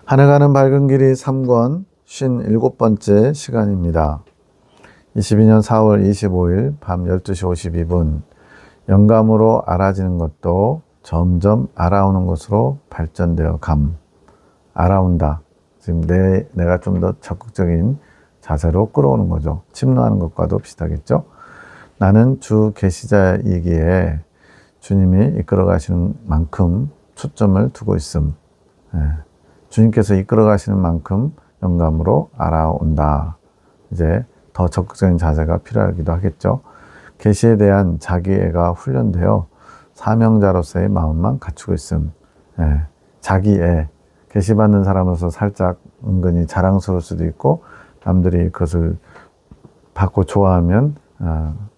하늘 가는 밝은 길이 3권 57번째 시간입니다. 22년 4월 25일 밤 12시 52분 영감으로 알아지는 것도 점점 알아오는 것으로 발전되어 알아온다. 지금 내가 좀 더 적극적인 자세로 끌어오는 거죠. 침노하는 것과도 비슷하겠죠. 나는 주 계시자이기에 주님이 이끌어 가시는 만큼 초점을 두고 있음. 주님께서 이끌어 가시는 만큼 영감으로 알아온다. 이제 더 적극적인 자세가 필요하기도 하겠죠. 계시에 대한 자기애가 훈련되어 사명자로서의 마음만 갖추고 있음. 자기애. 계시받는 사람으로서 살짝 은근히 자랑스러울 수도 있고, 남들이 그것을 받고 좋아하면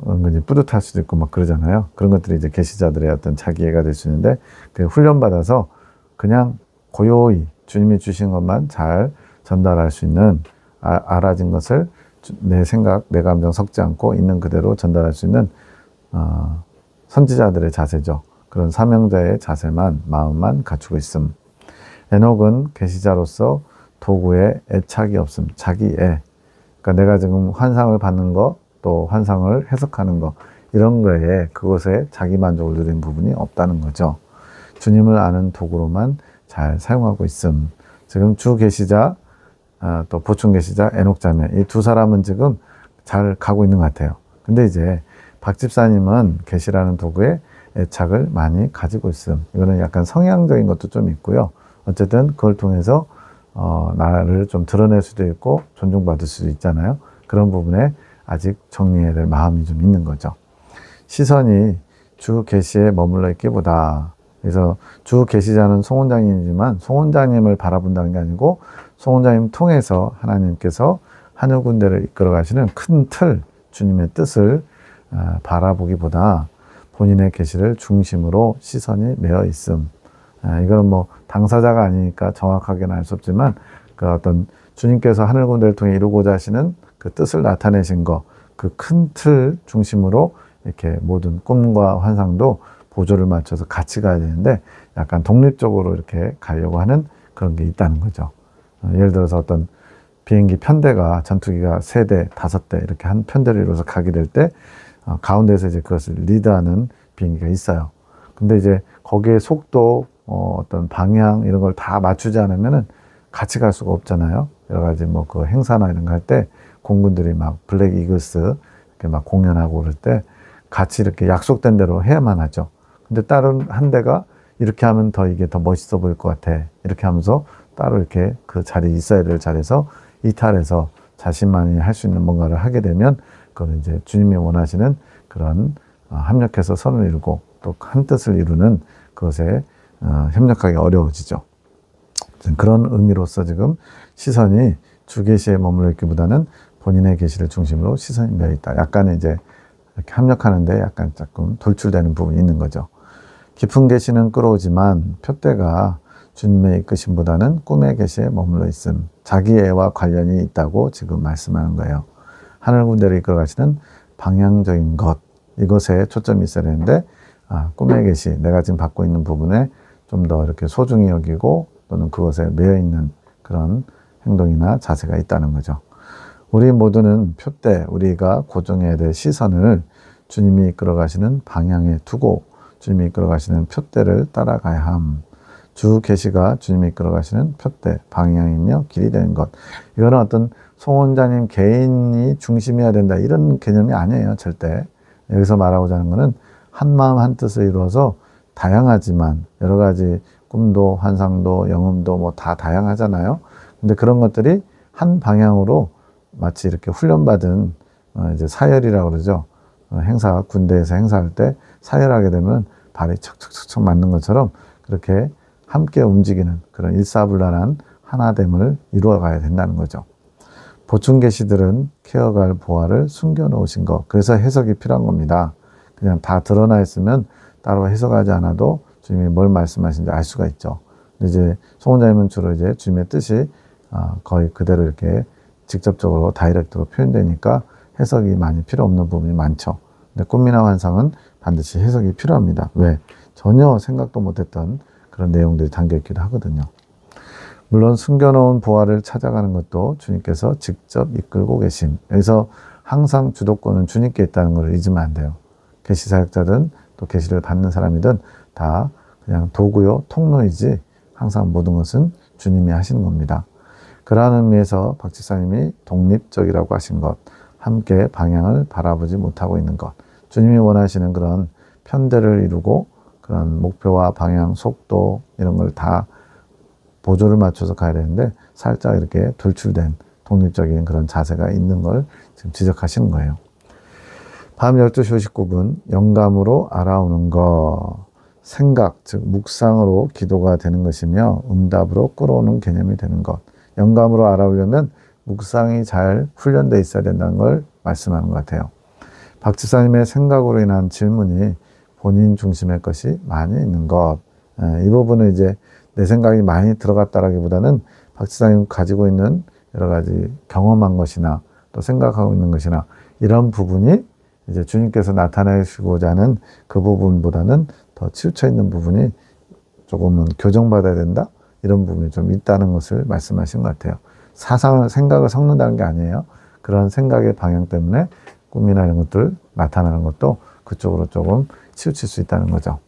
은근히 뿌듯할 수도 있고 막 그러잖아요. 그런 것들이 이제 계시자들의 어떤 자기애가 될 수 있는데, 그 훈련받아서 그냥 고요히 주님이 주신 것만 잘 전달할 수 있는, 알아진 것을 내 생각, 내 감정 섞지 않고 있는 그대로 전달할 수 있는 선지자들의 자세죠. 그런 사명자의 자세만, 마음만 갖추고 있음. 에녹은 계시자로서 도구에 애착이 없음. 자기애. 그러니까 내가 지금 환상을 받는 거, 또 환상을 해석하는 거, 이런 거에 그것에 자기 만족을 누린 부분이 없다는 거죠. 주님을 아는 도구로만 잘 사용하고 있음. 지금 주 계시자, 또 보충 계시자, 에녹 자매, 이 두 사람은 지금 잘 가고 있는 것 같아요. 근데 이제 박 집사님은 계시라는 도구에 애착을 많이 가지고 있음. 이거는 약간 성향적인 것도 좀 있고요. 어쨌든 그걸 통해서 나를 좀 드러낼 수도 있고 존중받을 수도 있잖아요. 그런 부분에 아직 정리해야 될 마음이 좀 있는 거죠. 시선이 주 계시에 머물러 있기보다, 그래서 주 계시자는 송 원장님이지만 송 원장님을 바라본다는 게 아니고 송 원장님 통해서 하나님께서 하늘 군대를 이끌어 가시는 큰 틀, 주님의 뜻을 바라보기보다 본인의 계시를 중심으로 시선이 매어 있음. 이거는 뭐 당사자가 아니니까 정확하게는 알 수 없지만, 그 어떤 주님께서 하늘 군대를 통해 이루고자 하시는 그 뜻을 나타내신 거, 그 큰 틀 중심으로 이렇게 모든 꿈과 환상도 보조를 맞춰서 같이 가야 되는데, 약간 독립적으로 이렇게 가려고 하는 그런 게 있다는 거죠. 예를 들어서 어떤 비행기 편대가, 전투기가 3대, 5대 이렇게 한 편대를 이루어서 가게 될 때, 가운데서 이제 그것을 리드하는 비행기가 있어요. 근데 이제 거기에 속도, 어떤 방향 이런 걸 다 맞추지 않으면은 같이 갈 수가 없잖아요. 여러 가지 뭐 그 행사나 이런 거 할 때 공군들이 막 블랙 이글스 이렇게 막 공연하고 그럴 때 같이 이렇게 약속된 대로 해야만 하죠. 근데 다른 한 대가 이렇게 하면 이게 더 멋있어 보일 것 같아. 이렇게 하면서 따로 이렇게 그 자리에 있어야 될 자리에서 이탈해서 자신만이 할 수 있는 뭔가를 하게 되면, 그건 이제 주님이 원하시는 그런 합력해서 선을 이루고 또 한 뜻을 이루는 그것에 협력하기 어려워지죠. 그런 의미로서 지금 시선이 주 계시에 머물러 있기보다는 본인의 계시를 중심으로 시선이 매여 있다. 약간의 이제 이렇게 합력하는데 약간 조금 돌출되는 부분이 있는 거죠. 깊은 계시는 끌어오지만 표대가 주님의 이끄심보다는 꿈의 계시에 머물러 있음. 자기애와 관련이 있다고 지금 말씀하는 거예요. 하늘 군대를 이끌어 가시는 방향적인 것, 이것에 초점이 있어야 되는데, 꿈의 계시, 내가 지금 받고 있는 부분에 좀 더 이렇게 소중히 여기고 또는 그것에 매여 있는 그런 행동이나 자세가 있다는 거죠. 우리 모두는 표대, 우리가 고정해야 될 시선을 주님이 이끌어 가시는 방향에 두고 주님이 이끌어 가시는 표대를 따라가야 함. 주 계시가 주님이 이끌어 가시는 표대, 방향이며 길이 되는 것. 이거는 어떤 송 원장님 개인이 중심이어야 된다, 이런 개념이 아니에요, 절대. 여기서 말하고자 하는 것은 한 마음 한 뜻을 이루어서 다양하지만 여러 가지 꿈도 환상도 영음도 뭐 다 다양하잖아요. 근데 그런 것들이 한 방향으로 마치 이렇게 훈련받은 이제 사열이라고 그러죠. 군대에서 행사할 때 사열하게 되면 발이 척척척척 맞는 것처럼 그렇게 함께 움직이는 그런 일사불란한 하나됨을 이루어 가야 된다는 거죠. 보충 계시들은 케어갈 보화를 숨겨 놓으신 것. 그래서 해석이 필요한 겁니다. 그냥 다 드러나 있으면 따로 해석하지 않아도 주님이 뭘 말씀하시는지 알 수가 있죠. 근데 이제 송 원장님은 주로 이제 주님의 뜻이 거의 그대로 이렇게 직접적으로 다이렉트로 표현되니까 해석이 많이 필요 없는 부분이 많죠. 근데 꿈이나 환상은 반드시 해석이 필요합니다. 왜? 전혀 생각도 못했던 그런 내용들이 담겨 있기도 하거든요. 물론 숨겨놓은 보화를 찾아가는 것도 주님께서 직접 이끌고 계심. 여기서 항상 주도권은 주님께 있다는 걸 잊으면 안 돼요. 계시 사역자든 또 계시를 받는 사람이든 다 그냥 도구요, 통로이지 항상 모든 것은 주님이 하시는 겁니다. 그러한 의미에서 박 집사님이 독립적이라고 하신 것, 함께 방향을 바라보지 못하고 있는 것, 주님이 원하시는 그런 편대를 이루고 그런 목표와 방향, 속도 이런 걸 다 보조를 맞춰서 가야 되는데 살짝 이렇게 돌출된 독립적인 그런 자세가 있는 걸 지금 지적하시는 거예요. 밤 12시 59분 영감으로 알아오는 것, 생각, 즉 묵상으로 기도가 되는 것이며 응답으로 끌어오는 개념이 되는 것. 영감으로 알아오려면 묵상이 잘 훈련되어 있어야 된다는 걸 말씀하는 것 같아요. 박 집사님의 생각으로 인한 질문이 본인 중심의 것이 많이 있는 것. 이 부분은 이제 내 생각이 많이 들어갔다라기보다는 박 집사님 가지고 있는 여러 가지 경험한 것이나 또 생각하고 있는 것이나 이런 부분이 이제 주님께서 나타내시고자 하는 그 부분보다는 더 치우쳐 있는 부분이 조금은 교정받아야 된다? 이런 부분이 좀 있다는 것을 말씀하신 것 같아요. 생각을 섞는다는 게 아니에요. 그런 생각의 방향 때문에 꿈이나 이런 것들 나타나는 것도 그쪽으로 조금 치우칠 수 있다는 거죠.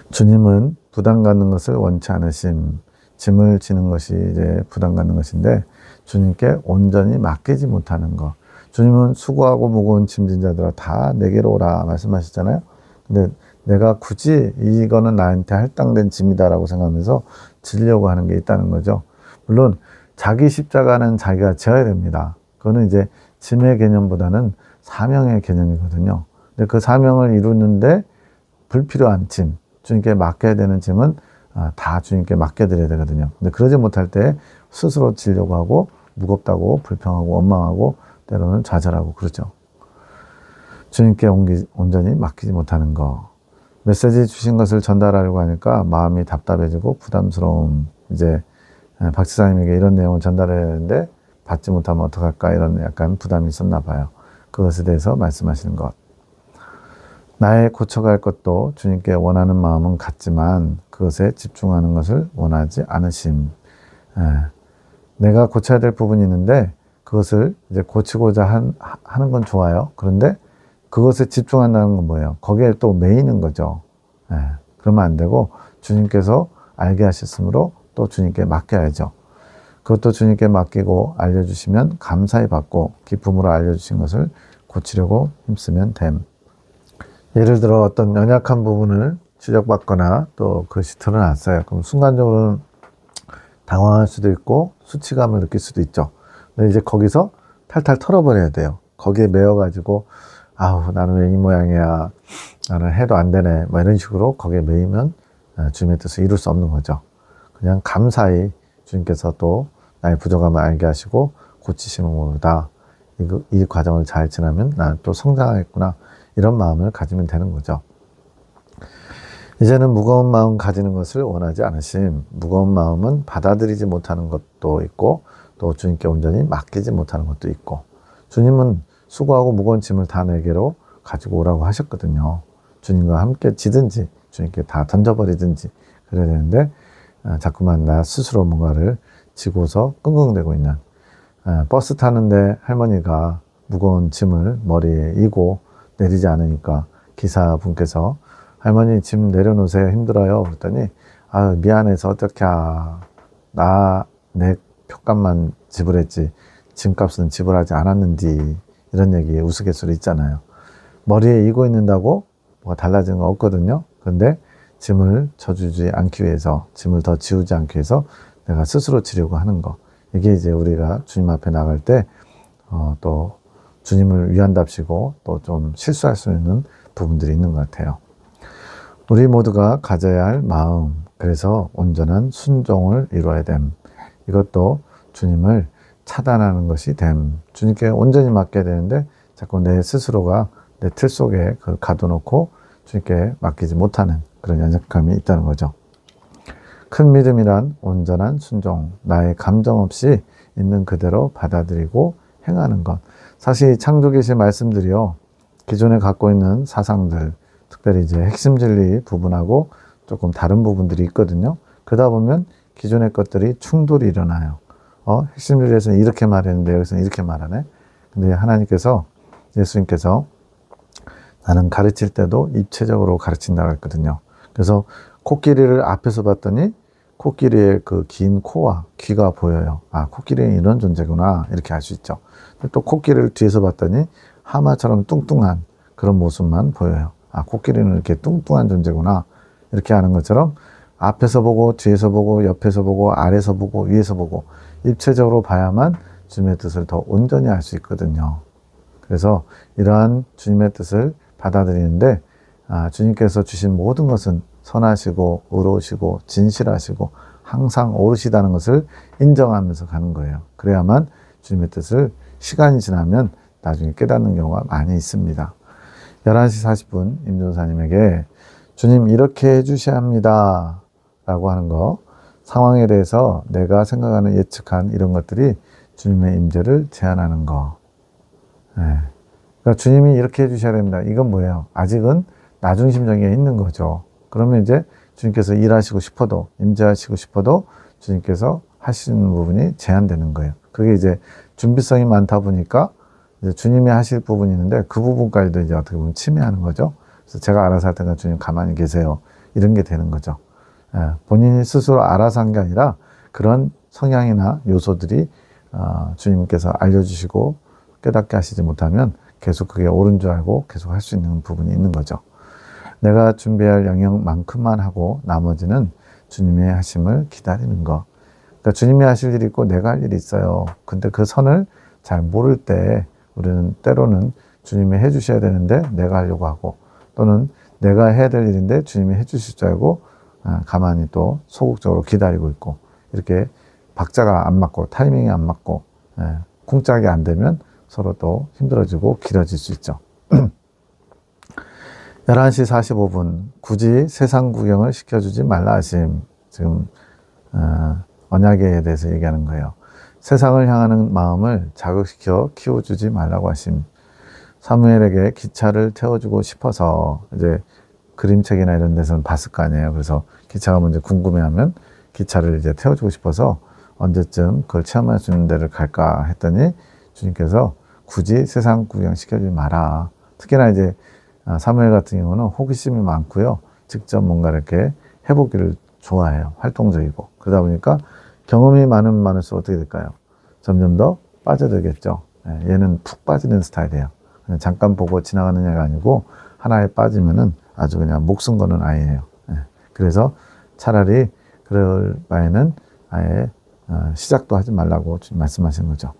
주님은 부담 갖는 것을 원치 않으심. 짐을 지는 것이 이제 부담 갖는 것인데 주님께 온전히 맡기지 못하는 것. 주님은 수고하고 무거운 짐진 자들아 다 내게로 오라 말씀하셨잖아요. 근데 내가 굳이 이거는 나한테 할당된 짐이다라고 생각하면서 지려고 하는 게 있다는 거죠. 물론 자기 십자가는 자기가 져야 됩니다. 그거는 이제 짐의 개념보다는 사명의 개념이거든요. 근데 그 사명을 이루는데 불필요한 짐, 주님께 맡겨야 되는 짐은 다 주님께 맡겨드려야 되거든요. 근데 그러지 못할 때 스스로 지려고 하고 무겁다고 불평하고 원망하고 때로는 좌절하고 그러죠. 주님께 온전히 맡기지 못하는 거. 메시지 주신 것을 전달하려고 하니까 마음이 답답해지고 부담스러움. 이제 박 지사님에게 이런 내용을 전달해야 하는데 받지 못하면 어떡할까 이런 약간 부담이 있었나 봐요. 그것에 대해서 말씀하시는 것. 나의 고쳐갈 것도 주님께 원하는 마음은 같지만 그것에 집중하는 것을 원하지 않으심. 내가 고쳐야 될 부분이 있는데 그것을 이제 고치고자 하는 건 좋아요. 그런데 그것에 집중한다는 건 뭐예요? 거기에 또 매이는 거죠. 그러면 안 되고 주님께서 알게 하셨으므로 또 주님께 맡겨야죠. 그것도 주님께 맡기고 알려주시면 감사히 받고 기쁨으로 알려주신 것을 고치려고 힘쓰면 됨. 예를 들어 어떤 연약한 부분을 지적받거나 또 그것이 드러났어요. 그럼 순간적으로는 당황할 수도 있고 수치감을 느낄 수도 있죠. 근데 이제 거기서 탈탈 털어버려야 돼요. 거기에 매여가지고 아우 나는 왜 이 모양이야, 나는 해도 안 되네, 뭐 이런 식으로 거기에 매이면 주님의 뜻을 이룰 수 없는 거죠. 그냥 감사히 주님께서 또 나의 부족함을 알게 하시고 고치시는 것보다 이 과정을 잘 지나면 나는 또 성장하겠구나, 이런 마음을 가지면 되는 거죠. 이제는 무거운 마음 가지는 것을 원하지 않으심. 무거운 마음은 받아들이지 못하는 것도 있고 또 주님께 온전히 맡기지 못하는 것도 있고, 주님은 수고하고 무거운 짐을 다 내게로 가지고 오라고 하셨거든요. 주님과 함께 지든지 주님께 다 던져버리든지 그래야 되는데 자꾸만 나 스스로 뭔가를 지고서 끙끙대고 있는, 버스 타는데 할머니가 무거운 짐을 머리에 이고 내리지 않으니까 기사분께서 할머니 짐 내려놓으세요, 힘들어요. 그랬더니 아유 미안해서 어떡해, 내 표값만 지불했지 짐값은 지불하지 않았는지, 이런 얘기 우스갯소리 있잖아요. 머리에 이고 있는다고 뭐가 달라지는 건 없거든요. 그런데 짐을 져주지 않기 위해서, 짐을 더 지우지 않기 위해서 내가 스스로 지려고 하는 거, 이게 이제 우리가 주님 앞에 나갈 때 또 주님을 위한답시고 또 좀 실수할 수 있는 부분들이 있는 것 같아요. 우리 모두가 가져야 할 마음, 그래서 온전한 순종을 이루어야 됨. 이것도 주님을 차단하는 것이 됨. 주님께 온전히 맡겨야 되는데 자꾸 내 스스로가 내 틀 속에 그걸 가둬놓고 주님께 맡기지 못하는 그런 연약함이 있다는 거죠. 큰 믿음이란 온전한 순종, 나의 감정 없이 있는 그대로 받아들이고 행하는 것. 사실 창조계시 말씀들이요, 기존에 갖고 있는 사상들, 특별히 이제 핵심 진리 부분하고 조금 다른 부분들이 있거든요. 그러다 보면 기존의 것들이 충돌이 일어나요. 핵심 진리에서는 이렇게 말했는데 여기서는 이렇게 말하네. 근데 하나님께서, 예수님께서 나는 가르칠 때도 입체적으로 가르친다고 했거든요. 그래서 코끼리를 앞에서 봤더니 코끼리의 그 긴 코와 귀가 보여요. 아, 코끼리는 이런 존재구나. 이렇게 알 수 있죠. 또 코끼리를 뒤에서 봤더니 하마처럼 뚱뚱한 그런 모습만 보여요. 아, 코끼리는 이렇게 뚱뚱한 존재구나. 이렇게 하는 것처럼 앞에서 보고 뒤에서 보고 옆에서 보고 아래서 보고 위에서 보고 입체적으로 봐야만 주님의 뜻을 더 온전히 알 수 있거든요. 그래서 이러한 주님의 뜻을 받아들이는데 주님께서 주신 모든 것은 선하시고 의로우시고 진실하시고 항상 옳으시다는 것을 인정하면서 가는 거예요. 그래야만 주님의 뜻을 시간이 지나면 나중에 깨닫는 경우가 많이 있습니다. 11시 40분 임종사님에게 주님 이렇게 해주셔야 합니다 라고 하는 거, 상황에 대해서 내가 생각하는 예측한 이런 것들이 주님의 임재를 제한하는 거. 그러니까 주님이 이렇게 해주셔야 됩니다. 이건 뭐예요? 아직은 나중심적에 있는 거죠. 그러면 이제 주님께서 일하시고 싶어도, 임재하시고 싶어도 주님께서 하시는 부분이 제한되는 거예요. 그게 이제 준비성이 많다 보니까 이제 주님이 하실 부분이 있는데 그 부분까지도 이제 어떻게 보면 침해하는 거죠. 그래서 제가 알아서 할 테니까 주님 가만히 계세요. 이런 게 되는 거죠. 본인이 스스로 알아서 한 게 아니라 그런 성향이나 요소들이 주님께서 알려주시고 깨닫게 하시지 못하면 계속 그게 옳은 줄 알고 계속 할 수 있는 부분이 있는 거죠. 내가 준비할 영역만큼만 하고 나머지는 주님의 하심을 기다리는 거. 그러니까 주님이 하실 일이 있고 내가 할 일이 있어요. 근데 그 선을 잘 모를 때 우리는 때로는 주님이 해주셔야 되는데 내가 하려고 하고, 또는 내가 해야 될 일인데 주님이 해주실 줄 알고 가만히 또 소극적으로 기다리고 있고, 이렇게 박자가 안 맞고 타이밍이 안 맞고 쿵짝이 안 되면 서로 또 힘들어지고 길어질 수 있죠. 11시 45분 굳이 세상 구경을 시켜주지 말라 하심. 지금 언약에 대해서 얘기하는 거예요. 세상을 향하는 마음을 자극시켜 키워주지 말라고 하심. 사무엘에게 기차를 태워주고 싶어서 이제 그림책이나 이런 데서는 봤을 거 아니에요. 그래서 기차가 먼저 궁금해하면 기차를 이제 태워주고 싶어서 언제쯤 그걸 체험할 수 있는 데를 갈까 했더니 주님께서 굳이 세상 구경 시켜주지 마라. 특히나 이제 사무엘 같은 경우는 호기심이 많고요. 직접 뭔가 이렇게 해보기를 좋아해요. 활동적이고. 그러다 보니까 경험이 많으면 많을수록 어떻게 될까요? 점점 더 빠져들겠죠. 얘는 푹 빠지는 스타일이에요. 그냥 잠깐 보고 지나가는 애가 아니고 하나에 빠지면은 아주 그냥 목숨 거는 아이예요. 그래서 차라리 그럴 바에는 아예 시작도 하지 말라고 말씀하신 거죠.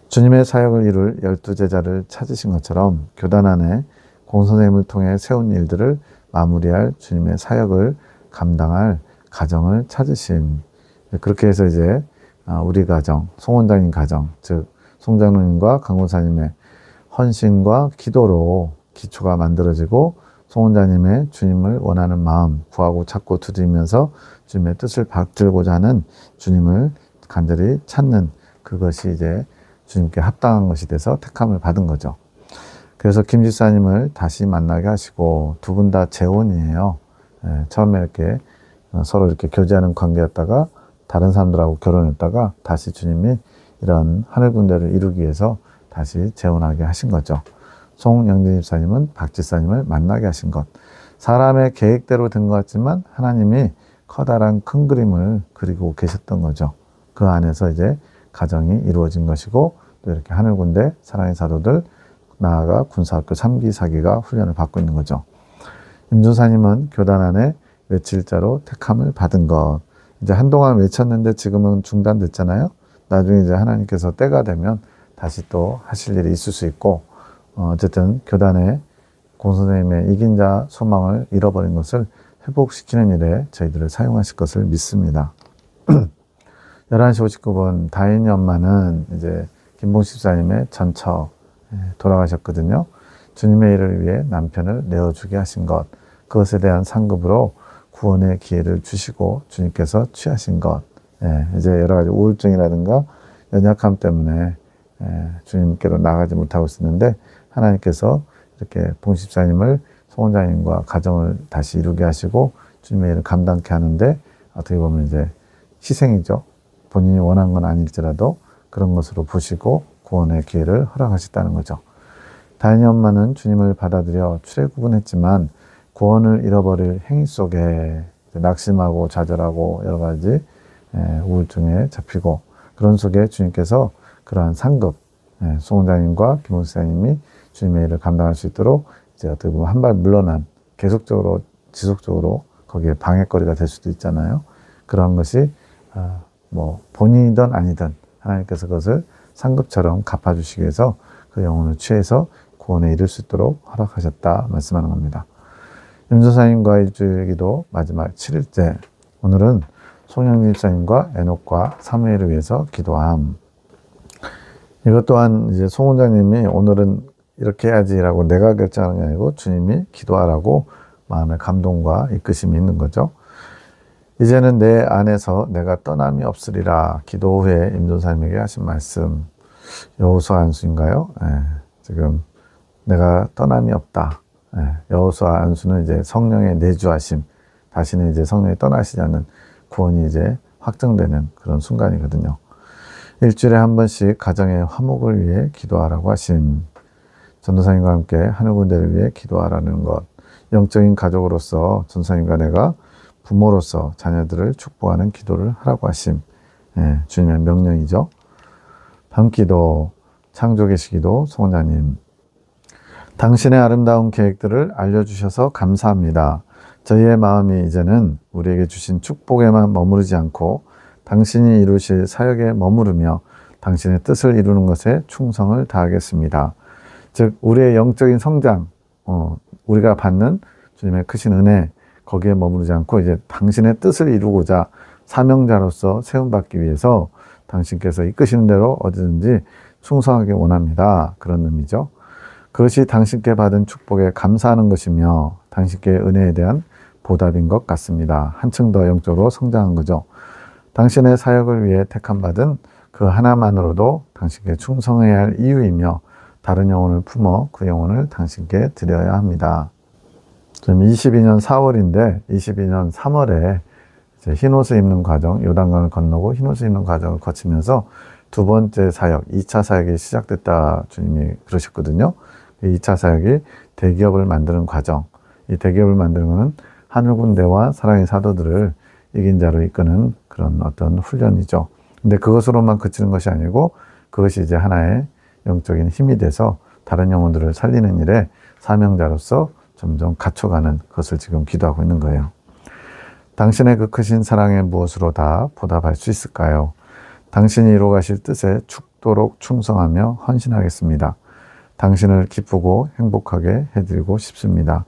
주님의 사역을 이룰 12제자를 찾으신 것처럼 교단 안에 공선생님을 통해 세운 일들을 마무리할 주님의 사역을 감당할 가정을 찾으심. 그렇게 해서 이제 우리 가정, 송 원장님 가정, 즉 송 장로님과 강 권사님의 헌신과 기도로 기초가 만들어지고 송 원장님의 주님을 원하는 마음, 구하고 찾고 두드리면서 주님의 뜻을 받들고자 하는 주님을 간절히 찾는 그것이 이제 주님께 합당한 것이 돼서 택함을 받은 거죠. 그래서 김 집사님을 다시 만나게 하시고 두 분 다 재혼이에요. 처음에 이렇게 서로 이렇게 교제하는 관계였다가 다른 사람들하고 결혼했다가 다시 주님이 이런 하늘 군대를 이루기 위해서 다시 재혼하게 하신 거죠. 송영진 집사님은 박 집사님을 만나게 하신 것. 사람의 계획대로 된 것 같지만 하나님이 커다란 큰 그림을 그리고 계셨던 거죠. 그 안에서 이제 가정이 이루어진 것이고 또 이렇게 하늘 군대, 사랑의 사도들, 나아가 군사학교 3기, 4기가 훈련을 받고 있는 거죠. 임준사님은 교단 안에 외칠자로 택함을 받은 것. 이제 한동안 외쳤는데 지금은 중단됐잖아요. 나중에 이제 하나님께서 때가 되면 다시 또 하실 일이 있을 수 있고, 어쨌든 교단의 공선생님의 이긴 자 소망을 잃어버린 것을 회복시키는 일에 저희들을 사용하실 것을 믿습니다. 11시 59분 다인이 엄마는 이제 김봉식 집사님의 전처 돌아가셨거든요. 주님의 일을 위해 남편을 내어주게 하신 것, 그것에 대한 상급으로 구원의 기회를 주시고 주님께서 취하신 것, 이제 여러 가지 우울증이라든가 연약함 때문에 주님께로 나가지 못하고 있었는데 하나님께서 이렇게 봉식 집사님을 송 원장님과 가정을 다시 이루게 하시고 주님의 일을 감당케 하는데 어떻게 보면 이제 희생이죠. 본인이 원한 건 아닐지라도 그런 것으로 보시고 구원의 기회를 허락하셨다는 거죠. 다인이 엄마는 주님을 받아들여 출애굽은 구원을 잃어버릴 행위 속에 낙심하고 좌절하고 여러 가지 우울증에 잡히고 그런 속에 주님께서 그러한 상급, 송원장님과 김원수장님이 주님의 일을 감당할 수 있도록 이제 어떻게 보면 한 발 물러난 계속적으로 지속적으로 거기에 방해거리가 될 수도 있잖아요. 그런 것이 뭐 본인이든 아니든 하나님께서 그것을 상급처럼 갚아주시기 위해서 그 영혼을 취해서 구원에 이를 수 있도록 허락하셨다 말씀하는 겁니다. 임조사님과의 일주일 기도 마지막 7일째, 오늘은 송영진 집사님과 에녹과 사무엘을 위해서 기도함. 이것 또한 이제 송 원장님이 오늘은 이렇게 해야지라고 내가 결정하는 게 아니고 주님이 기도하라고 마음의 감동과 이끄심이 있는 거죠. 이제는 내 안에서 내가 떠남이 없으리라. 기도 후에 임전사님에게 하신 말씀, 여호수아 안수인가요? 지금 내가 떠남이 없다. 여호수아 안수는 이제 성령의 내주하심, 다시는 이제 성령이 떠나시지 않는 구원이 이제 확정되는 그런 순간이거든요. 일주일에 한 번씩 가정의 화목을 위해 기도하라고 하심, 전도사님과 함께 하늘 군대를 위해 기도하라는 것, 영적인 가족으로서 전도사님과 내가 부모로서 자녀들을 축복하는 기도를 하라고 하심, 주님의 명령이죠. 밤기도, 창조의 시기도, 송원장님, 당신의 아름다운 계획들을 알려주셔서 감사합니다. 저희의 마음이 이제는 우리에게 주신 축복에만 머무르지 않고 당신이 이루실 사역에 머무르며 당신의 뜻을 이루는 것에 충성을 다하겠습니다. 즉 우리의 영적인 성장, 우리가 받는 주님의 크신 은혜, 거기에 머무르지 않고 이제 당신의 뜻을 이루고자 사명자로서 세움받기 위해서 당신께서 이끄시는 대로 어디든지 충성하기 원합니다. 그런 의미죠. 그것이 당신께 받은 축복에 감사하는 것이며 당신께 은혜에 대한 보답인 것 같습니다. 한층 더 영적으로 성장한 거죠. 당신의 사역을 위해 택함받은 그 하나만으로도 당신께 충성해야 할 이유이며 다른 영혼을 품어 그 영혼을 당신께 드려야 합니다. 지금 22년 4월인데 22년 3월에 이제 흰옷을 입는 과정, 요단강을 건너고 흰옷을 입는 과정을 거치면서 두 번째 사역, 2차 사역이 시작됐다 주님이 그러셨거든요. 2차 사역이 대기업을 만드는 과정, 이 대기업을 만드는 것은 하늘군대와 사랑의 사도들을 이긴 자로 이끄는 그런 어떤 훈련이죠. 근데 그것으로만 그치는 것이 아니고 그것이 이제 하나의 영적인 힘이 돼서 다른 영혼들을 살리는 일에 사명자로서 점점 갖춰가는 것을 지금 기도하고 있는 거예요. 당신의 그 크신 사랑에 무엇으로 다 보답할 수 있을까요? 당신이 이루어가실 뜻에 죽도록 충성하며 헌신하겠습니다. 당신을 기쁘고 행복하게 해드리고 싶습니다.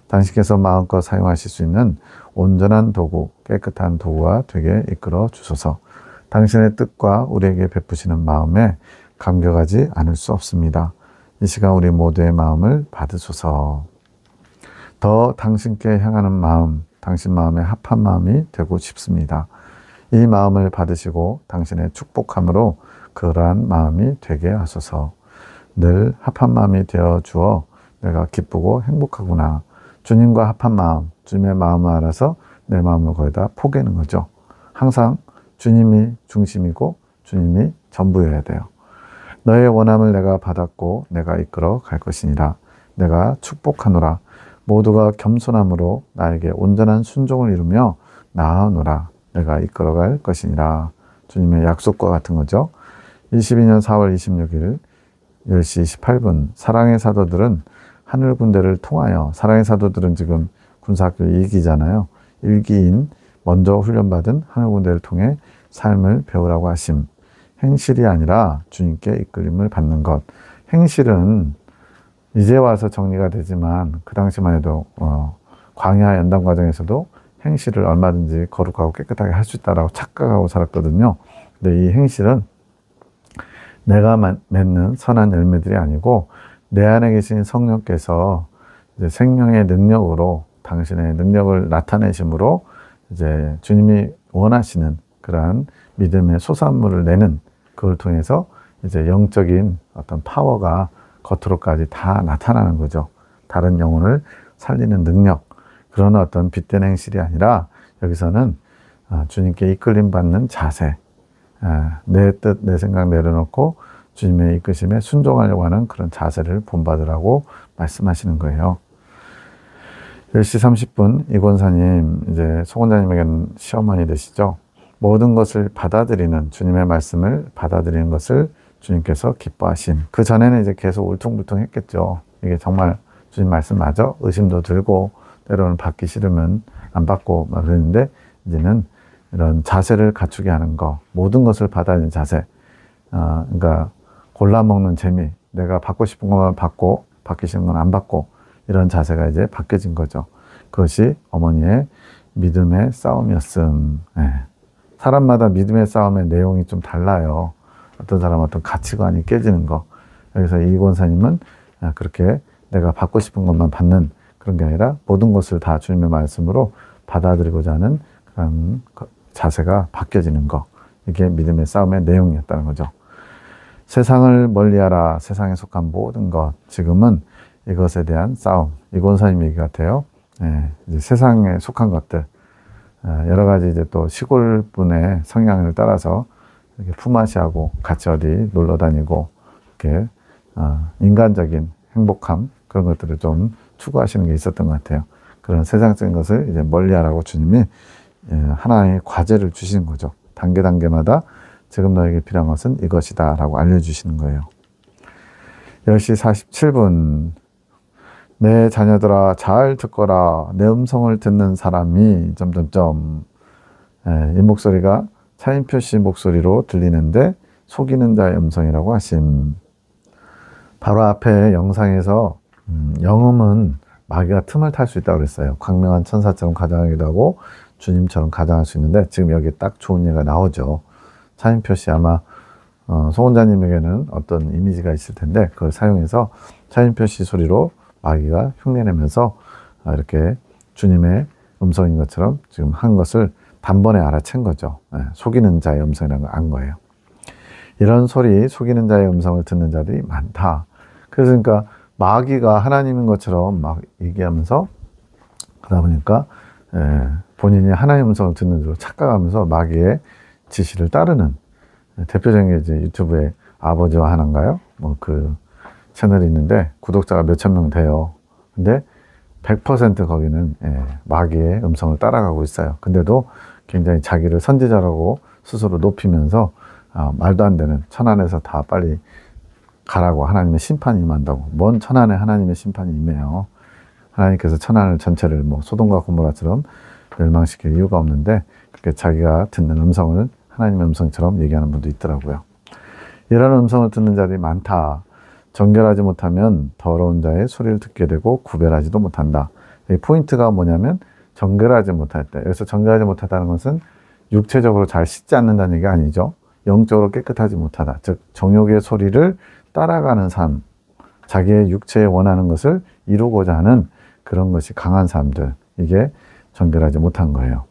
당신께서 마음껏 사용하실 수 있는 온전한 도구, 깨끗한 도구가 되게 이끌어 주소서. 당신의 뜻과 우리에게 베푸시는 마음에 감격하지 않을 수 없습니다. 이 시간 우리 모두의 마음을 받으소서. 더 당신께 향하는 마음, 당신 마음에 합한 마음이 되고 싶습니다. 이 마음을 받으시고 당신의 축복함으로 그러한 마음이 되게 하소서. 늘 합한 마음이 되어 주어 내가 기쁘고 행복하구나. 주님과 합한 마음, 주님의 마음을 알아서 내 마음을 거기다 포개는 거죠. 항상 주님이 중심이고 주님이 전부여야 돼요. 너의 원함을 내가 받았고 내가 이끌어 갈 것이니라. 내가 축복하노라. 모두가 겸손함으로 나에게 온전한 순종을 이루며 나아오노라. 내가 이끌어 갈 것이니라. 주님의 약속과 같은 거죠. 22년 4월 26일 10시 28분 사랑의 사도들은 하늘 군대를 통하여, 사랑의 사도들은 지금 군사학교 2기잖아요. 1기인 먼저 훈련받은 하늘 군대를 통해 삶을 배우라고 하심. 행실이 아니라 주님께 이끌림을 받는 것. 행실은 이제 와서 정리가 되지만 그 당시만 해도 광야 연단 과정에서도 행실을 얼마든지 거룩하고 깨끗하게 할 수 있다라고 착각하고 살았거든요. 근데 이 행실은 내가 맺는 선한 열매들이 아니고 내 안에 계신 성령께서 이제 생명의 능력으로 당신의 능력을 나타내심으로 이제 주님이 원하시는 그러한 믿음의 소산물을 내는, 그걸 통해서 이제 영적인 어떤 파워가 겉으로까지 다 나타나는 거죠. 다른 영혼을 살리는 능력, 그런 어떤 빛된 행실이 아니라 여기서는 주님께 이끌림 받는 자세, 내 뜻, 내 생각 내려놓고 주님의 이끄심에 순종하려고 하는 그런 자세를 본받으라고 말씀하시는 거예요. 10시 30분 이 권사님, 이제 소 권사님에게는 시어머니 되시죠. 모든 것을 받아들이는, 주님의 말씀을 받아들이는 것을 주님께서 기뻐하심. 그 전에는 이제 계속 울퉁불퉁 했겠죠. 이게 정말 주님 말씀 맞아? 의심도 들고, 때로는 받기 싫으면 안 받고 막 그랬는데, 이제는 이런 자세를 갖추게 하는 거, 모든 것을 받아들이는 자세. 그러니까 골라 먹는 재미, 내가 받고 싶은 것만 받고 받기 싫은 건 안 받고, 이런 자세가 이제 바뀌어진 거죠. 그것이 어머니의 믿음의 싸움이었음. 사람마다 믿음의 싸움의 내용이 좀 달라요. 어떤 사람은 어떤 가치관이 깨지는 거. 그래서 이 권사님은 그렇게 내가 받고 싶은 것만 받는 그런 게 아니라 모든 것을 다 주님의 말씀으로 받아들이고자 하는 그런 자세가 바뀌어지는 거. 이게 믿음의 싸움의 내용이었다는 거죠. 세상을 멀리하라. 세상에 속한 모든 것. 지금은 이것에 대한 싸움. 이 권사님 얘기 같아요. 이제 세상에 속한 것들. 여러 가지 이제 또 시골 분의 성향을 따라서 이렇게 품앗이하고 같이 어디 놀러 다니고 이렇게 인간적인 행복함 그런 것들을 좀 추구하시는 게 있었던 것 같아요. 그런 세상적인 것을 이제 멀리하라고 주님이 하나의 과제를 주시는 거죠. 단계마다 지금 너에게 필요한 것은 이것이다 라고 알려주시는 거예요. 10시 47분 내 자녀들아 잘 듣거라. 내 음성을 듣는 사람이 점점점. 이 목소리가 차인표 씨 목소리로 들리는데 속이는 자의 음성이라고 하심. 바로 앞에 영상에서 영음은 마귀가 틈을 탈 수 있다고 그랬어요. 광명한 천사처럼 가장하기도 하고 주님처럼 가장할 수 있는데 지금 여기 딱 좋은 예가 나오죠. 차인표 씨 아마 소원자님에게는 어떤 이미지가 있을 텐데 그걸 사용해서 차인표 씨 소리로 마귀가 흉내내면서 이렇게 주님의 음성인 것처럼 지금 한 것을 단번에 알아챈 거죠. 속이는 자의 음성이라는 걸 안 거예요. 이런 소리, 속이는 자의 음성을 듣는 자들이 많다. 그래서 그러니까 마귀가 하나님인 것처럼 막 얘기하면서 그러다 보니까 본인이 하나님의 음성을 듣는 줄로 착각하면서 마귀의 지시를 따르는 대표적인 게 이제 유튜브에 아버지와 하나인가요? 뭐 그 채널이 있는데 구독자가 몇천 명 돼요. 근데 100% 거기는 마귀의 음성을 따라가고 있어요. 근데도 굉장히 자기를 선지자라고 스스로 높이면서 말도 안 되는 천안에서 다 빨리 가라고 하나님의 심판이 임한다고. 먼 천안에 하나님의 심판이 임해요. 하나님께서 천안을 전체를 뭐 소돔과 고모라처럼 멸망시킬 이유가 없는데 그렇게 자기가 듣는 음성을 하나님의 음성처럼 얘기하는 분도 있더라고요. 이런 음성을 듣는 자들이 많다. 정결하지 못하면 더러운 자의 소리를 듣게 되고 구별하지도 못한다. 이 포인트가 뭐냐면 정결하지 못할 때. 여기서 정결하지 못하다는 것은 육체적으로 잘 씻지 않는다는 얘기가 아니죠. 영적으로 깨끗하지 못하다. 즉 정욕의 소리를 따라가는 삶. 자기의 육체에 원하는 것을 이루고자 하는 그런 것이 강한 사람들. 이게 정결하지 못한 거예요.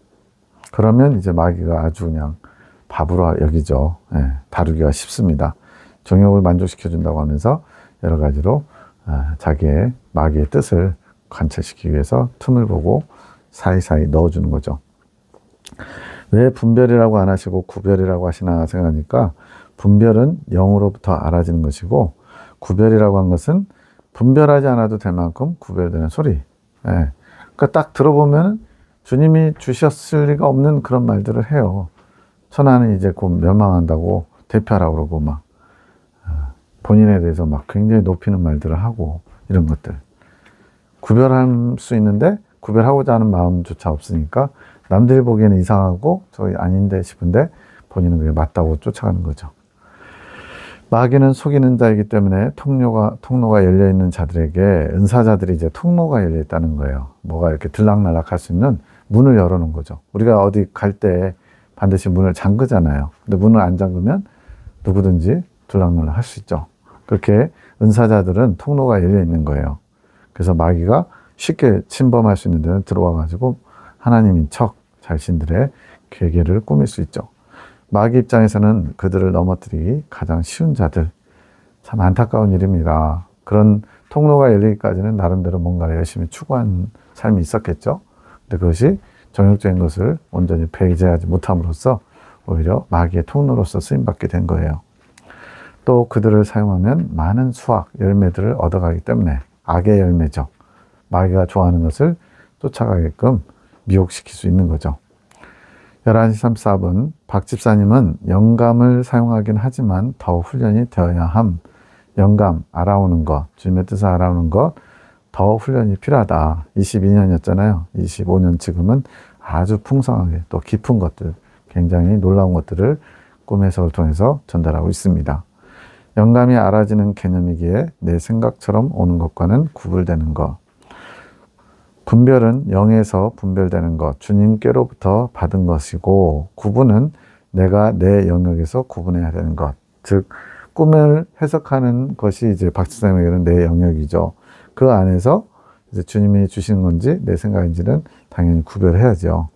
그러면 이제 마귀가 아주 그냥 밥으로 여기죠. 다루기가 쉽습니다. 정욕을 만족시켜준다고 하면서 여러 가지로 자기의 마귀의 뜻을 관철시키기 위해서 틈을 보고 사이사이 넣어주는 거죠. 왜 분별이라고 안 하시고 구별이라고 하시나 생각하니까 분별은 영으로부터 알아지는 것이고 구별이라고 한 것은 분별하지 않아도 될 만큼 구별되는 소리. 그러니까 딱 들어보면 주님이 주셨을 리가 없는 그런 말들을 해요. 천하는 이제 곧 멸망한다고 대표하라고 그러고 막 본인에 대해서 막 굉장히 높이는 말들을 하고 이런 것들. 구별할 수 있는데 구별하고자 하는 마음조차 없으니까 남들이 보기에는 이상하고 저기 아닌데 싶은데 본인은 그게 맞다고 쫓아가는 거죠. 마귀는 속이는 자이기 때문에 통로가 열려있는 자들에게 은사자들이 이제 통로가 열려있다는 거예요. 뭐가 이렇게 들락날락 할 수 있는 문을 열어놓은 거죠. 우리가 어디 갈 때 반드시 문을 잠그잖아요. 근데 문을 안 잠그면 누구든지 들락날락 할 수 있죠. 그렇게 은사자들은 통로가 열려 있는 거예요. 그래서 마귀가 쉽게 침범할 수 있는 데는 들어와 가지고 하나님인 척 자신들의 괴계를 꾸밀 수 있죠. 마귀 입장에서는 그들을 넘어뜨리기 가장 쉬운 자들. 참 안타까운 일입니다. 그런 통로가 열리기까지는 나름대로 뭔가를 열심히 추구한 삶이 있었겠죠. 근데 그것이 정욕적인 것을 온전히 배제하지 못함으로써 오히려 마귀의 통로로서 쓰임받게 된 거예요. 또 그들을 사용하면 많은 수확, 열매들을 얻어가기 때문에 악의 열매죠. 마귀가 좋아하는 것을 쫓아가게끔 미혹시킬 수 있는 거죠. 11시 34분 박 집사님은 영감을 사용하긴 하지만 더 훈련이 되어야 함. 영감, 알아오는 것, 주님의 뜻을 알아오는 것, 더 훈련이 필요하다. 22년이었잖아요. 25년 지금은 아주 풍성하게 또 깊은 것들, 굉장히 놀라운 것들을 꿈 해석을 통해서 전달하고 있습니다. 영감이 알아지는 개념이기에 내 생각처럼 오는 것과는 구분되는 것. 분별은 영에서 분별되는 것, 주님께로부터 받은 것이고, 구분은 내가 내 영역에서 구분해야 되는 것. 즉, 꿈을 해석하는 것이 이제 박지사님에게는 내 영역이죠. 그 안에서 이제 주님이 주신 건지 내 생각인지는 당연히 구별해야죠.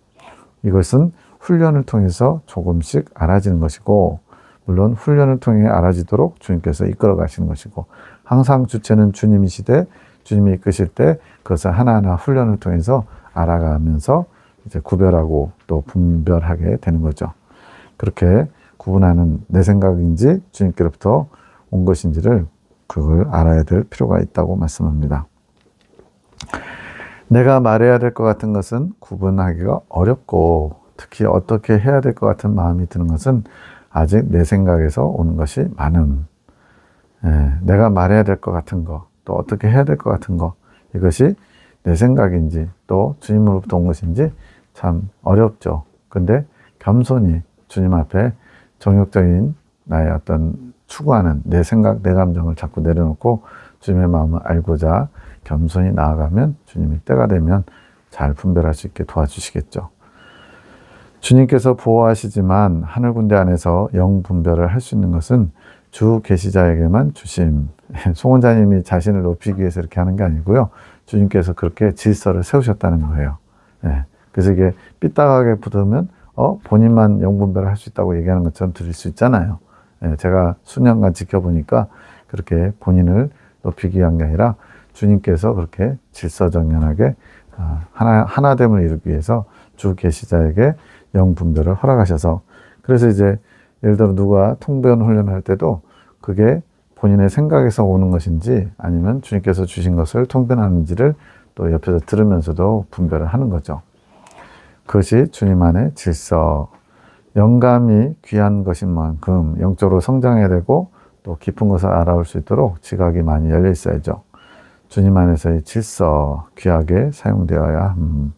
이것은 훈련을 통해서 조금씩 알아지는 것이고, 물론 훈련을 통해 알아지도록 주님께서 이끌어 가시는 것이고, 항상 주체는 주님이시되 주님이 이끄실 때 그것을 하나하나 훈련을 통해서 알아가면서 이제 구별하고 또 분별하게 되는 거죠. 그렇게 구분하는 내 생각인지 주님께로부터 온 것인지를 그걸 알아야 될 필요가 있다고 말씀합니다. 내가 말해야 될 것 같은 것은 구분하기가 어렵고, 특히 어떻게 해야 될 것 같은 마음이 드는 것은 아직 내 생각에서 오는 것이 많음. 내가 말해야 될 것 같은 거, 또 어떻게 해야 될 것 같은 거, 이것이 내 생각인지 또 주님으로부터 온 것인지 참 어렵죠. 근데 겸손히 주님 앞에 정욕적인 나의 어떤 추구하는 내 생각, 내 감정을 자꾸 내려놓고 주님의 마음을 알고자 겸손히 나아가면 주님이 때가 되면 잘 분별할 수 있게 도와주시겠죠. 주님께서 보호하시지만 하늘 군대 안에서 영 분별을 할 수 있는 것은 주 계시자에게만 주심. 송원자님이 자신을 높이기 위해서 이렇게 하는 게 아니고요. 주님께서 그렇게 질서를 세우셨다는 거예요. 그래서 이게 삐딱하게 붙으면 본인만 영 분별을 할 수 있다고 얘기하는 것처럼 들릴 수 있잖아요. 제가 수년간 지켜보니까 그렇게 본인을 높이기 위한 게 아니라 주님께서 그렇게 질서정연하게 하나됨을 이루기 위해서 주 계시자에게 영 분별을 허락하셔서, 그래서 이제 예를 들어 누가 통변 훈련할 때도 그게 본인의 생각에서 오는 것인지 아니면 주님께서 주신 것을 통변하는지를 또 옆에서 들으면서도 분별을 하는 거죠. 그것이 주님 안의 질서. 영감이 귀한 것인 만큼 영적으로 성장해야 되고 또 깊은 것을 알아올 수 있도록 지각이 많이 열려 있어야죠. 주님 안에서의 질서, 귀하게 사용되어야 함.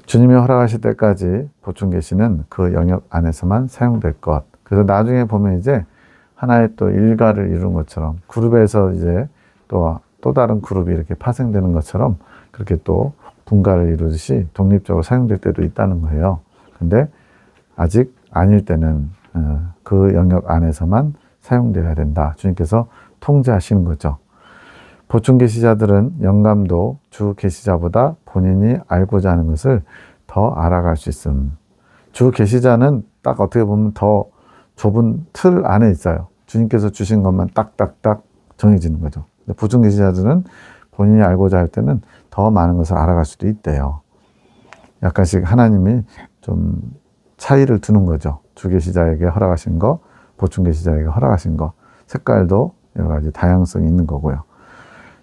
주님이 허락하실 때까지 보충 계시는 그 영역 안에서만 사용될 것. 그래서 나중에 보면 이제 하나의 또 일가를 이루는 것처럼 그룹에서 이제 또 다른 그룹이 이렇게 파생되는 것처럼 그렇게 또 분가를 이루듯이 독립적으로 사용될 때도 있다는 거예요. 근데 아직 아닐 때는 그 영역 안에서만 사용되어야 된다. 주님께서 통제하시는 거죠. 보충 계시자들은 영감도 주 계시자보다 본인이 알고자 하는 것을 더 알아갈 수 있음. 주 계시자는 딱 어떻게 보면 더 좁은 틀 안에 있어요. 주님께서 주신 것만 딱딱딱 정해지는 거죠. 근데 보충 계시자들은 본인이 알고자 할 때는 더 많은 것을 알아갈 수도 있대요. 약간씩 하나님이 좀 차이를 두는 거죠. 주 계시자에게 허락하신 거, 보충 계시자에게 허락하신 거, 색깔도 여러 가지 다양성이 있는 거고요.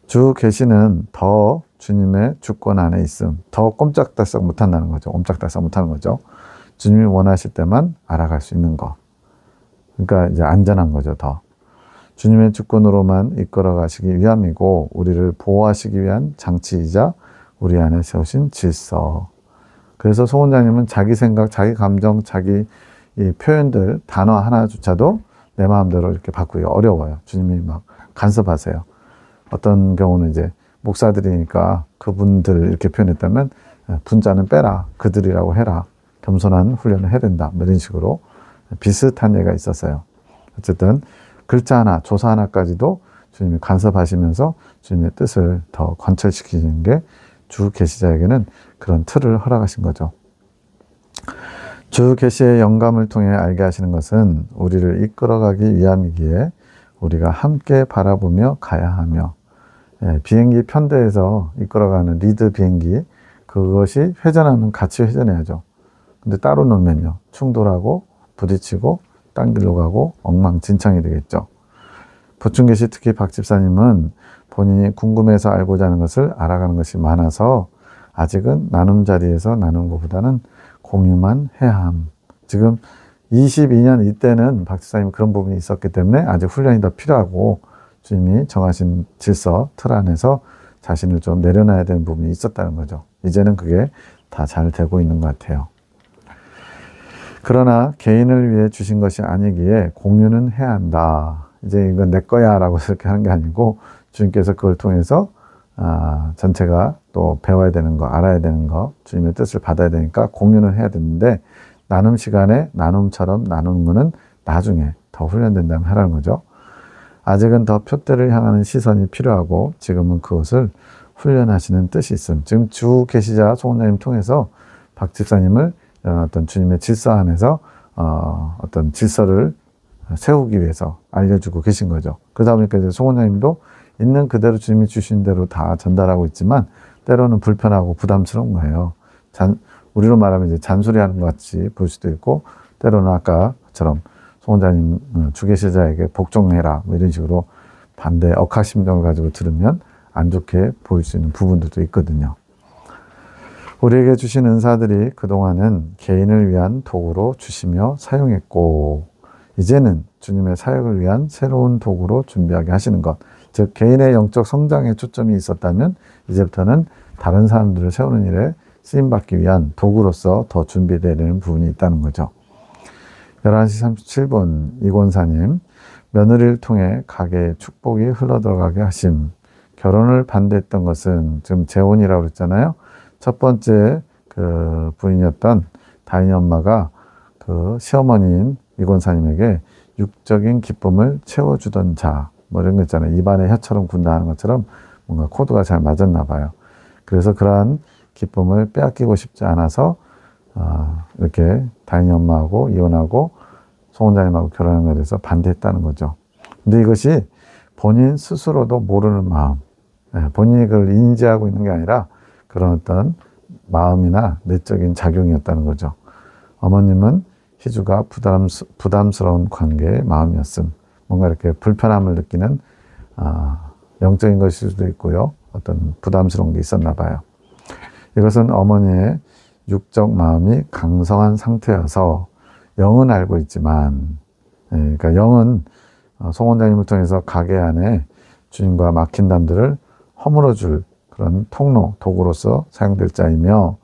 주 계시는 더 주님의 주권 안에 있음, 더 꼼짝달싹 못한다는 거죠. 옴짝달싹 못하는 거죠. 주님이 원하실 때만 알아갈 수 있는 거. 그러니까 이제 안전한 거죠. 더 주님의 주권으로만 이끌어 가시기 위함이고, 우리를 보호하시기 위한 장치이자 우리 안에 세우신 질서. 그래서 송원장님은 자기 생각, 자기 감정, 자기 이 표현들, 단어 하나조차도 내 마음대로 이렇게 바꾸기가 어려워요. 주님이 막 간섭하세요. 어떤 경우는 이제 목사들이니까 그분들 이렇게 표현했다면 분자는 빼라, 그들이라고 해라, 겸손한 훈련을 해야 된다, 이런 식으로 비슷한 예가 있었어요. 어쨌든 글자 하나, 조사 하나까지도 주님이 간섭하시면서 주님의 뜻을 더 관철시키는 게 주 계시자에게는 그런 틀을 허락하신 거죠. 주 계시의 영감을 통해 알게 하시는 것은 우리를 이끌어가기 위함이기에 우리가 함께 바라보며 가야 하며, 비행기 편대에서 이끌어가는 리드 비행기, 그것이 회전하면 같이 회전해야죠. 근데 따로 놀면요, 충돌하고 부딪히고 딴 길로 가고 엉망진창이 되겠죠. 보충계시, 특히 박 집사님은 본인이 궁금해서 알고자 하는 것을 알아가는 것이 많아서 아직은 나눔 자리에서 나누는 것보다는 공유만 해야 함. 지금 22년 이때는 박 집사님 그런 부분이 있었기 때문에 아직 훈련이 더 필요하고, 주님이 정하신 질서, 틀 안에서 자신을 좀 내려놔야 되는 부분이 있었다는 거죠. 이제는 그게 다 잘 되고 있는 것 같아요. 그러나 개인을 위해 주신 것이 아니기에 공유는 해야 한다. 이제 이건 내 거야 라고 그렇게 하는 게 아니고, 주님께서 그걸 통해서 전체가 또 배워야 되는 거, 알아야 되는 거, 주님의 뜻을 받아야 되니까 공유는 해야 되는데, 나눔 시간에 나눔처럼 나누는 거는 나중에 더 훈련된다면 하라는 거죠. 아직은 더 표대를 향하는 시선이 필요하고, 지금은 그것을 훈련하시는 뜻이 있음. 지금 주 계시자 송원장님 통해서 박 집사님을 어떤 주님의 질서 안에서 어떤 질서를 세우기 위해서 알려주고 계신 거죠. 그러다 보니까 이제 송원장님도 있는 그대로 주님이 주신 대로 다 전달하고 있지만, 때로는 불편하고 부담스러운 거예요. 우리로 말하면 이제 잔소리하는 것 같이 보일 수도 있고, 때로는 아까처럼 송원장님 주계시자에게 복종해라 뭐 이런 식으로 반대 억하심정을 가지고 들으면 안 좋게 보일 수 있는 부분들도 있거든요. 우리에게 주신 은사들이 그동안은 개인을 위한 도구로 주시며 사용했고, 이제는 주님의 사역을 위한 새로운 도구로 준비하게 하시는 것, 즉 개인의 영적 성장에 초점이 있었다면 이제부터는 다른 사람들을 세우는 일에 쓰임받기 위한 도구로서 더 준비되는 부분이 있다는 거죠. 11시 37분 이권사님, 며느리를 통해 가게에 축복이 흘러들어가게 하심. 결혼을 반대했던 것은 지금 재혼이라고 그랬잖아요. 첫 번째 그 부인이었던 다인이 엄마가 그 시어머니인 이권사님에게 육적인 기쁨을 채워주던 자, 뭐 이런 거 있잖아요. 입안에 혀처럼 군다 하는 것처럼 뭔가 코드가 잘 맞았나 봐요. 그래서 그러한 기쁨을 빼앗기고 싶지 않아서 이렇게 다인이 엄마하고 이혼하고 송원장님하고 결혼한 것에 대해서 반대했다는 거죠. 근데 이것이 본인 스스로도 모르는 마음, 본인이 그걸 인지하고 있는 게 아니라 그런 어떤 마음이나 내적인 작용이었다는 거죠. 어머님은 희주가 부담스러운 관계의 마음이었음. 뭔가 이렇게 불편함을 느끼는 영적인 것일 수도 있고요. 어떤 부담스러운 게 있었나 봐요. 이것은 어머니의 육적 마음이 강성한 상태여서 영은 알고 있지만, 그러니까 영은 송원장님을 통해서 가게 안에 주님과 막힌 담들을 허물어줄 그런 통로, 도구로서 사용될 자이며,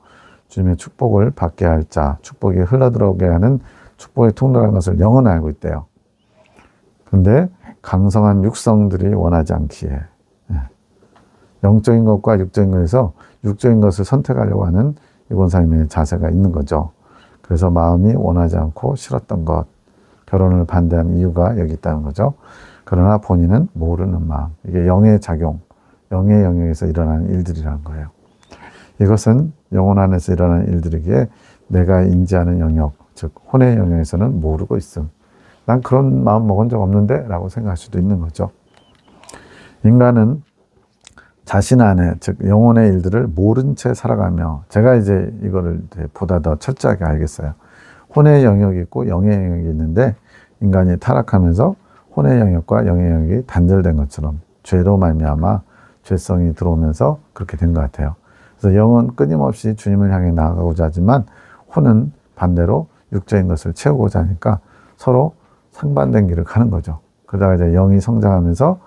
주님의 축복을 받게 할 자, 축복이 흘러들어오게 하는 축복의 통로라는 것을 영은 알고 있대요. 그런데 강성한 육성들이 원하지 않기에, 영적인 것과 육적인 것에서 육적인 것을 선택하려고 하는 이권사님의 자세가 있는 거죠. 그래서 마음이 원하지 않고 싫었던 것, 결혼을 반대한 이유가 여기 있다는 거죠. 그러나 본인은 모르는 마음, 이게 영의 작용, 영의 영역에서 일어나는 일들이라는 거예요. 이것은 영혼 안에서 일어나는 일들이기에 내가 인지하는 영역, 즉 혼의 영역에서는 모르고 있음. 난 그런 마음 먹은 적 없는데 라고 생각할 수도 있는 거죠. 인간은 자신 안에, 즉 영혼의 일들을 모른 채 살아가며, 제가 이제 이거를 보다 더 철저하게 알겠어요. 혼의 영역이 있고 영의 영역이 있는데, 인간이 타락하면서 혼의 영역과 영의 영역이 단절된 것처럼 죄로 말미암아 죄성이 들어오면서 그렇게 된 것 같아요. 그래서 영은 끊임없이 주님을 향해 나아가고자 하지만, 혼은 반대로 육적인 것을 채우고자 하니까 서로 상반된 길을 가는 거죠. 그러다가 이제 영이 성장하면서,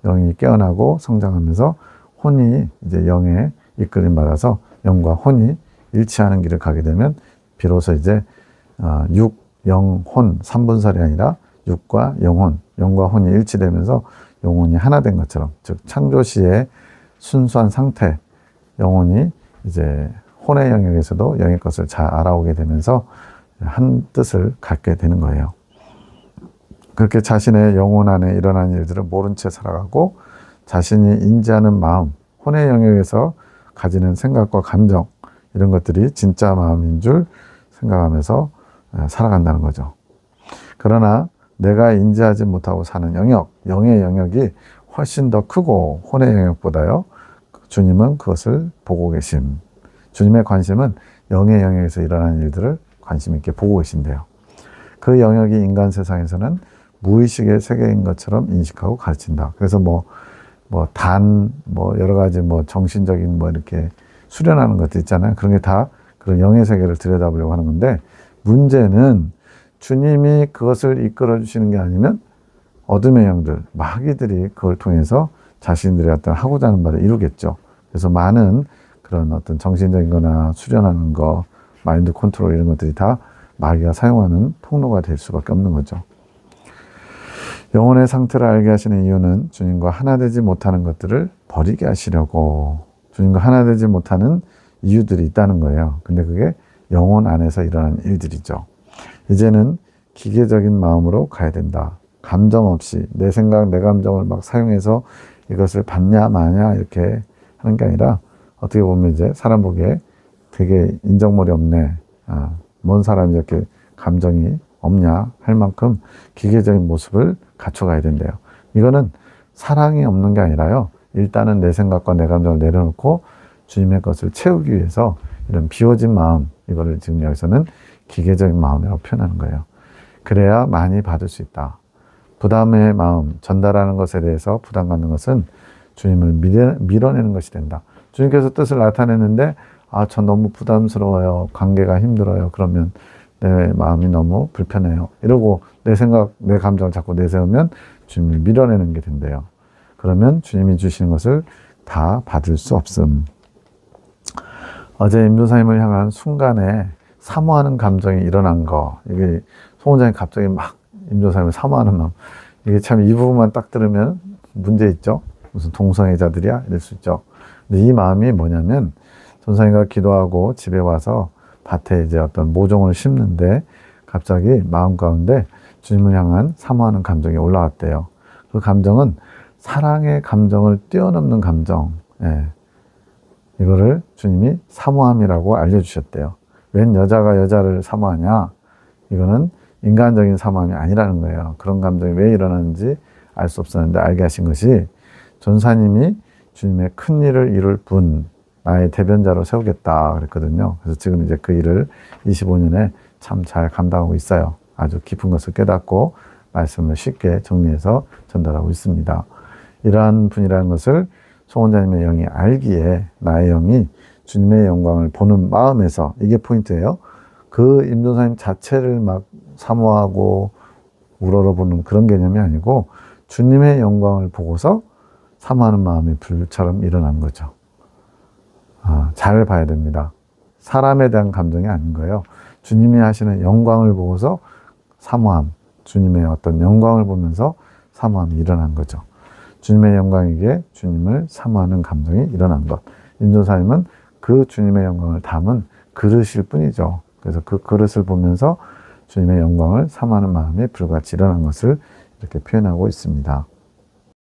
영이 깨어나고 성장하면서 혼이 이제 영에 이끌림 받아서 영과 혼이 일치하는 길을 가게 되면, 비로소 이제 육, 영, 혼 3분설이 아니라 육과 영혼, 영과 혼이 일치되면서 영혼이 하나 된 것처럼, 즉 창조시의 순수한 상태, 영혼이 이제 혼의 영역에서도 영의 것을 잘 알아오게 되면서 한 뜻을 갖게 되는 거예요. 그렇게 자신의 영혼 안에 일어나는 일들을 모른 채 살아가고, 자신이 인지하는 마음, 혼의 영역에서 가지는 생각과 감정, 이런 것들이 진짜 마음인 줄 생각하면서 살아간다는 거죠. 그러나 내가 인지하지 못하고 사는 영역, 영의 영역이 훨씬 더 크고 혼의 영역보다요, 주님은 그것을 보고 계심. 주님의 관심은 영의 영역에서 일어나는 일들을 관심 있게 보고 계신대요. 그 영역이 인간 세상에서는 무의식의 세계인 것처럼 인식하고 가르친다. 그래서 여러 가지 정신적인 이렇게 수련하는 것들 있잖아요. 그런 게 다 그런 영의 세계를 들여다보려고 하는 건데, 문제는 주님이 그것을 이끌어 주시는 게 아니면 어둠의 영들, 마귀들이 그걸 통해서 자신들의 어떤 하고자 하는 바를 이루겠죠. 그래서 많은 그런 어떤 정신적인 거나 수련하는 거, 마인드 컨트롤 이런 것들이 다 마귀가 사용하는 통로가 될 수밖에 없는 거죠. 영혼의 상태를 알게 하시는 이유는 주님과 하나 되지 못하는 것들을 버리게 하시려고, 주님과 하나 되지 못하는 이유들이 있다는 거예요. 근데 그게 영혼 안에서 일어나는 일들이죠. 이제는 기계적인 마음으로 가야 된다. 감정 없이 내 생각, 내 감정을 막 사용해서 이것을 받냐 마냐 이렇게 하는 게 아니라, 어떻게 보면 이제 사람 보기에 되게 인정머리 없네, 뭔 사람이 이렇게 감정이 없냐 할 만큼 기계적인 모습을 갖춰가야 된대요. 이거는 사랑이 없는 게 아니라요, 일단은 내 생각과 내 감정을 내려놓고 주님의 것을 채우기 위해서 이런 비워진 마음, 이거를 지금 여기서는 기계적인 마음이라고 표현하는 거예요. 그래야 많이 받을 수 있다. 부담의 마음, 전달하는 것에 대해서 부담 갖는 것은 주님을 밀어내는 것이 된다. 주님께서 뜻을 나타내는데 저 너무 부담스러워요, 관계가 힘들어요, 그러면 내 마음이 너무 불편해요 이러고 내 생각, 내 감정을 자꾸 내세우면 주님을 밀어내는 게 된대요. 그러면 주님이 주시는 것을 다 받을 수 없음. 어제 임조사님을 향한 순간에 사모하는 감정이 일어난 거, 이게 송 원장이 갑자기 막 임조사님을 사모하는 마음, 이게 참 이 부분만 딱 들으면 문제 있죠. 무슨 동성애자들이야 이럴 수 있죠. 근데 이 마음이 뭐냐면, 전사님과 기도하고 집에 와서 밭에 이제 어떤 모종을 심는데 갑자기 마음 가운데 주님을 향한 사모하는 감정이 올라왔대요. 그 감정은 사랑의 감정을 뛰어넘는 감정, 이거를 주님이 사모함이라고 알려주셨대요. 웬 여자가 여자를 사모하냐? 이거는 인간적인 사모함이 아니라는 거예요. 그런 감정이 왜 일어나는지 알 수 없었는데 알게 하신 것이, 전사님이 주님의 큰 일을 이룰 분, 나의 대변자로 세우겠다 그랬거든요. 그래서 지금 이제 그 일을 25년에 참 잘 감당하고 있어요. 아주 깊은 것을 깨닫고 말씀을 쉽게 정리해서 전달하고 있습니다. 이러한 분이라는 것을 송 원장님의 영이 알기에 나의 영이 주님의 영광을 보는 마음에서, 이게 포인트예요. 그 임종사님 자체를 막 사모하고 우러러보는 그런 개념이 아니고 주님의 영광을 보고서 사모하는 마음이 불처럼 일어나는 거죠. 잘 봐야 됩니다. 사람에 대한 감정이 아닌 거예요. 주님이 하시는 영광을 보고서 사모함, 주님의 어떤 영광을 보면서 사모함이 일어난 거죠. 주님의 영광이기에 주님을 사모하는 감정이 일어난 것. 임종사님은 그 주님의 영광을 담은 그릇일 뿐이죠. 그래서 그 그릇을 보면서 주님의 영광을 사모하는 마음이 불같이 일어난 것을 이렇게 표현하고 있습니다.